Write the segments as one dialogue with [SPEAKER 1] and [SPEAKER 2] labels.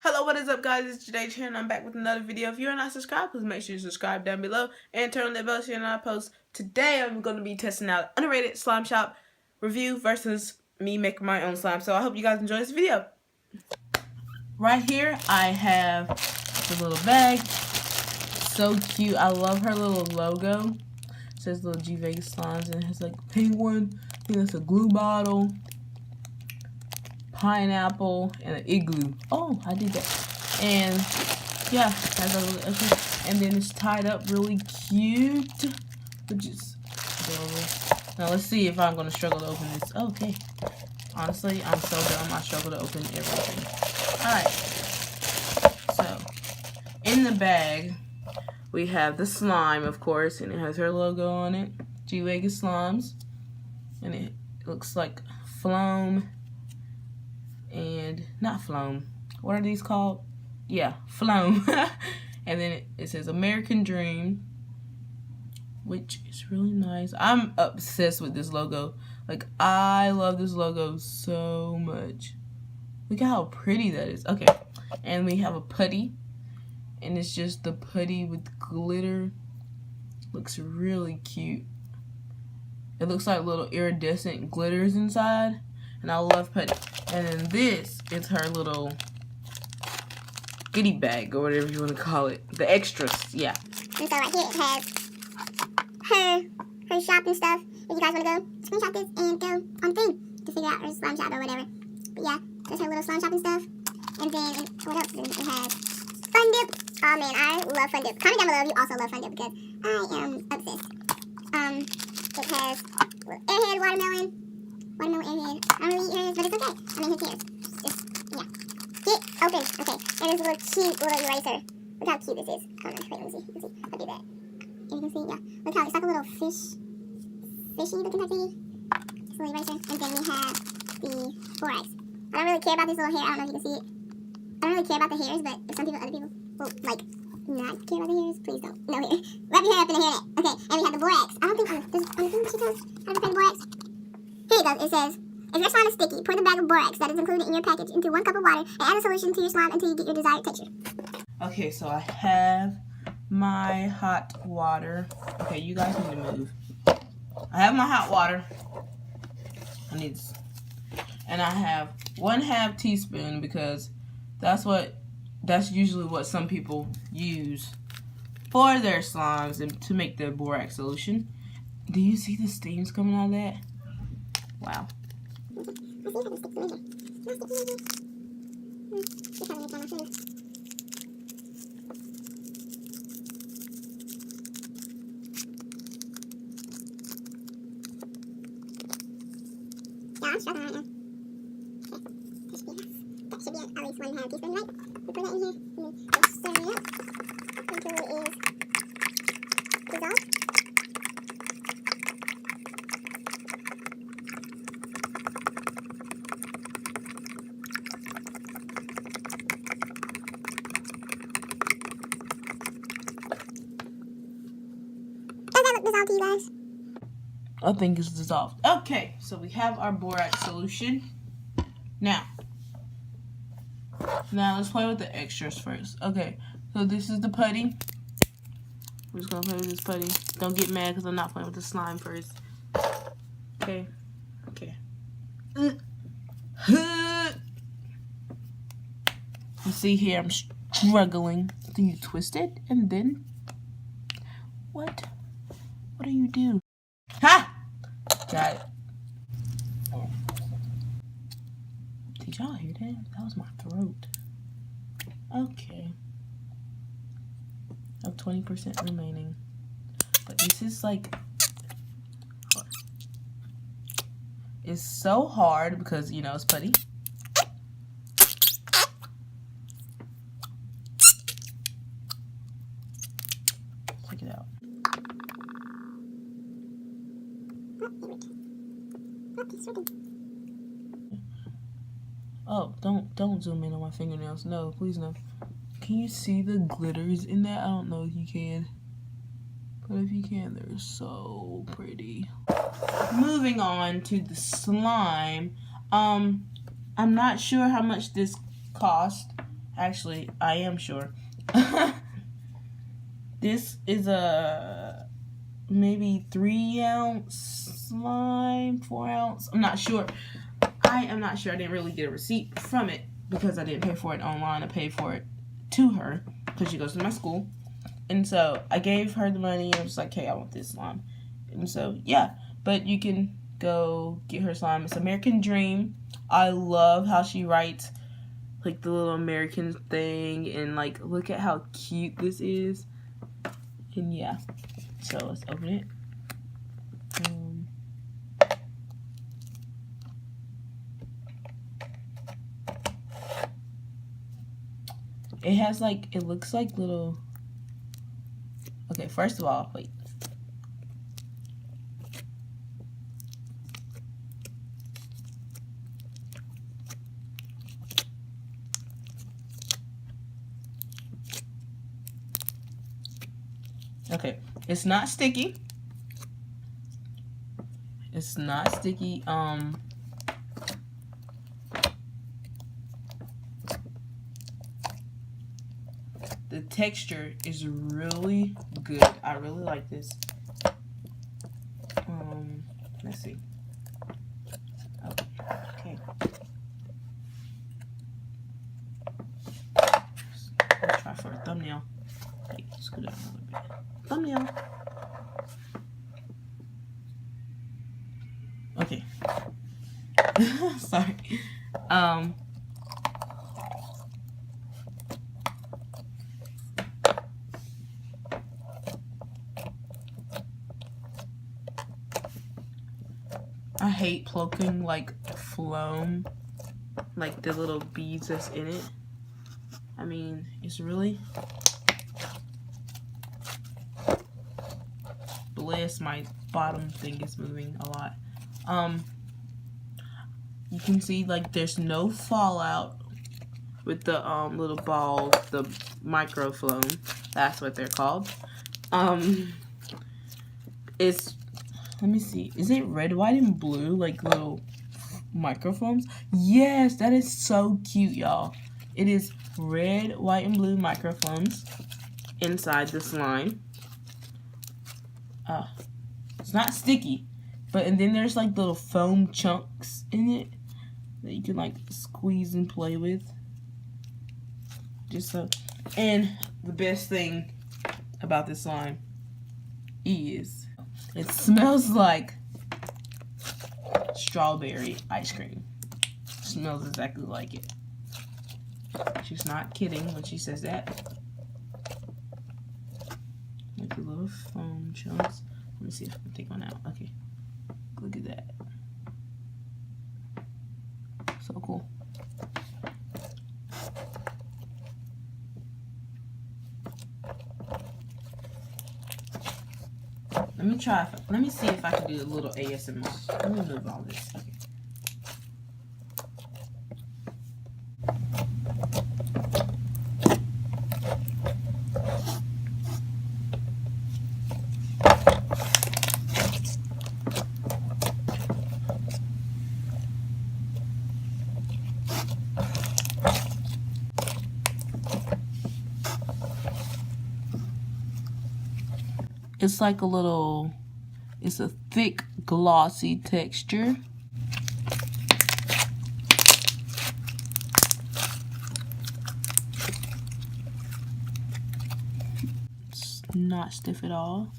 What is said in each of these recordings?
[SPEAKER 1] Hello, what is up, guys? It's Jade here, and I'm back with another video. If you're not subscribed, please make sure you subscribe down below and turn on the bell so you're not post. Today, I'm going to be testing out underrated slime shop review versus me making my own slime. So I hope you guys enjoy this video. Right here, I have the little bag. So cute. I love her little logo. It says little GVegas Slimes, and it has like a penguin. I think that's a glue bottle. Pineapple and an igloo. Oh, I did that. And yeah, has a little, and then it's tied up really cute, which is adorable. Now let's see if I'm gonna struggle to open this. Okay, honestly, I'm so dumb. I struggle to open everything. All right. So in the bag, we have the slime, of course, and it has her logo on it, GVegas Slimes, and it looks like foam. And not foam. What are these called? Yeah, foam. And then it says American Dream, which is really nice. I'm obsessed with this logo. Like, I love this logo so much. Look at how pretty that is. Okay, and we have a putty, and it's just the putty with glitter. Looks really cute. It looks like little iridescent glitters inside. And I love putty. And then this is her little goodie bag, or whatever you want to call it. The extras, yeah.
[SPEAKER 2] And so right here it has her shop and stuff. If you guys want to go, screenshot this and go on the thing to figure out her slime shop or whatever. But yeah, there's her little slime shop and stuff. And then, what else is in it? It has Fun Dip. Oh man, I love Fun Dip. Comment down below if you also love Fun Dip, because I am obsessed. It has Airhead Watermelon. Watermelon airhead. I don't really eat airheads, but it's okay. I mean, who cares? Just, yeah. Get open. Okay. And there's a little cute little eraser. Look how cute this is. I don't know. Wait, let me see. I'll do that. And you can see, yeah. Look how it's like a little fishy looking type thingy. This little eraser. And then we have the borax. I don't really care about this little hair. I don't know if you can see it. I don't really care about the hairs, but if other people will, like, not care about the hairs, please don't. No hair. Wrap your hair up in the hairnet. Okay. And we have the borax. I don't think there's anything she tells how to prepare the borax. Here it goes. It says, if your slime is sticky, pour the bag of borax that is included in your package into 1 cup of water and add a solution to your slime until you get your desired texture.
[SPEAKER 1] Okay, so I have my hot water. Okay, you guys need to move. I have my hot water. I need this. And I have 1/2 teaspoon because that's usually what some people use for their slimes and to make their borax solution. Do you see the steams coming out of that? Wow.
[SPEAKER 2] Yeah, I'm struggling right now. Okay. That should be at least 1/2 teaspoon, right? We put that in here and then we'll stir it up until it is dissolved. Dissolved to you guys.
[SPEAKER 1] I think it's dissolved. Okay, so we have our borax solution. Now let's play with the extras first. Okay, so this is the putty. We're just gonna play with this putty. Don't get mad because I'm not playing with the slime first. Okay. You see here, I'm struggling. Do you twist it and then what? What do you do? Ha! Got it. Oh. Did y'all hear that? That was my throat. Okay. I have 20% remaining. But this is like... It's so hard because, you know, it's putty. Check it out. Oh, don't zoom in on my fingernails. No, please no. Can you see the glitters in that? I don't know if you can. But if you can, they're so pretty. Moving on to the slime. I'm not sure how much this cost. Actually, I am sure. This is a maybe 3-ounce slime, 4-ounce. I'm not sure. I am not sure. I didn't really get a receipt from it because I didn't pay for it online. I paid for it to her because she goes to my school. And so I gave her the money and I was like, hey, I want this slime. And so, yeah. But you can go get her slime. It's American Dream. I love how she writes like the little American thing. And like, look at how cute this is. And yeah. So let's open it. It has like, it looks like little, okay, first of all, wait. Okay, it's not sticky. It's not sticky. The texture is really good. I really like this. Let's see. Okay. Let's try for a thumbnail. Hey, scoot out a little bit. Thumbnail. Okay. Sorry. I hate plucking like phloem, like the little beads that's in it. I mean, it's really, bless, my bottom thing is moving a lot. You can see like there's no fallout with the little balls, the microfloem. That's what they're called. It's, let me see, is it red, white, and blue, like little microphones? Yes, that is so cute, y'all. It is red, white, and blue microphones inside the slime. It's not sticky, but and then there's like little foam chunks in it that you can like squeeze and play with. Just so, and the best thing about this slime is it smells like strawberry ice cream. It smells exactly like it. She's not kidding when she says that. Like the little foam chunks. Let me see if I can take one out. Okay. Look at that. So cool. Let me try. Let me see if I can do a little ASMR. Let me move all this. Okay. It's like a little, it's a thick, glossy texture. It's not stiff at all.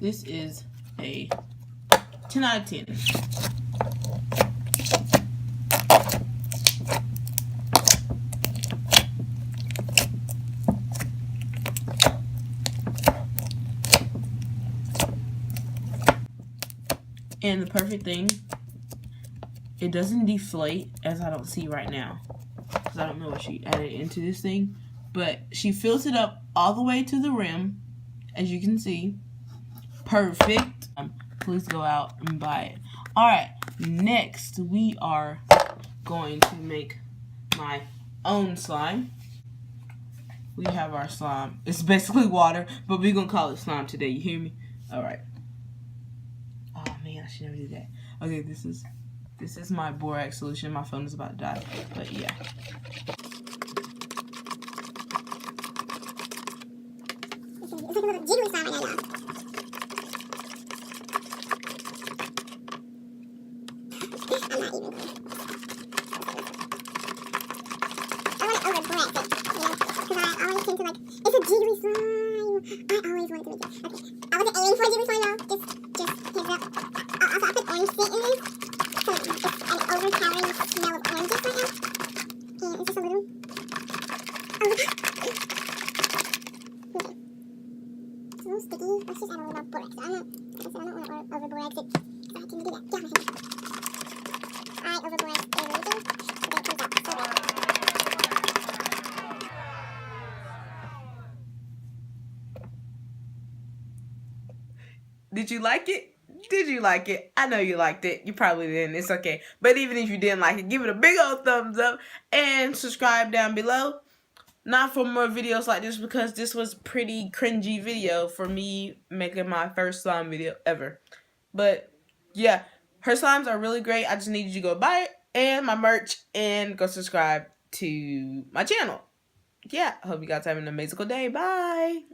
[SPEAKER 1] This is a 10 out of 10. And the perfect thing, it doesn't deflate, as I don't see right now, because I don't know what she added into this thing, but she fills it up all the way to the rim, as you can see. Perfect. Please go out and buy it. Alright, next we are going to make my own slime. We have our slime. It's basically water, but we're going to call it slime today, you hear me? Alright. should never do that. Okay, this is my borax solution. My phone is about to die, but yeah.
[SPEAKER 2] It's like a little jiggly slime right now, y'all. I'm not even. I want to over borax it, you know, because I always tend to like, it's a jiggly slime. I always want to make it. Okay, I wasn't aiming for a jiggly slime, y'all. Just heads up. Also, I put orange scent in this, so it's an overpowering smell of oranges right now. And it's just a little. Oh, okay. It's a little sticky. Let's just add a little more borax. I'm not, like I said, I don't want to over borax it. So I tend to do that. Get off my hand. I over borax everything, so that it comes out so bad.
[SPEAKER 1] Did you like it? Did you like it? I know you liked it. You probably didn't. It's okay. But even if you didn't like it, give it a big old thumbs up and subscribe down below. Not for more videos like this, because this was pretty cringy video for me making my first slime video ever. But yeah, her slimes are really great. I just needed you to go buy it and my merch and go subscribe to my channel. Yeah, I hope you guys have an amazing day. Bye.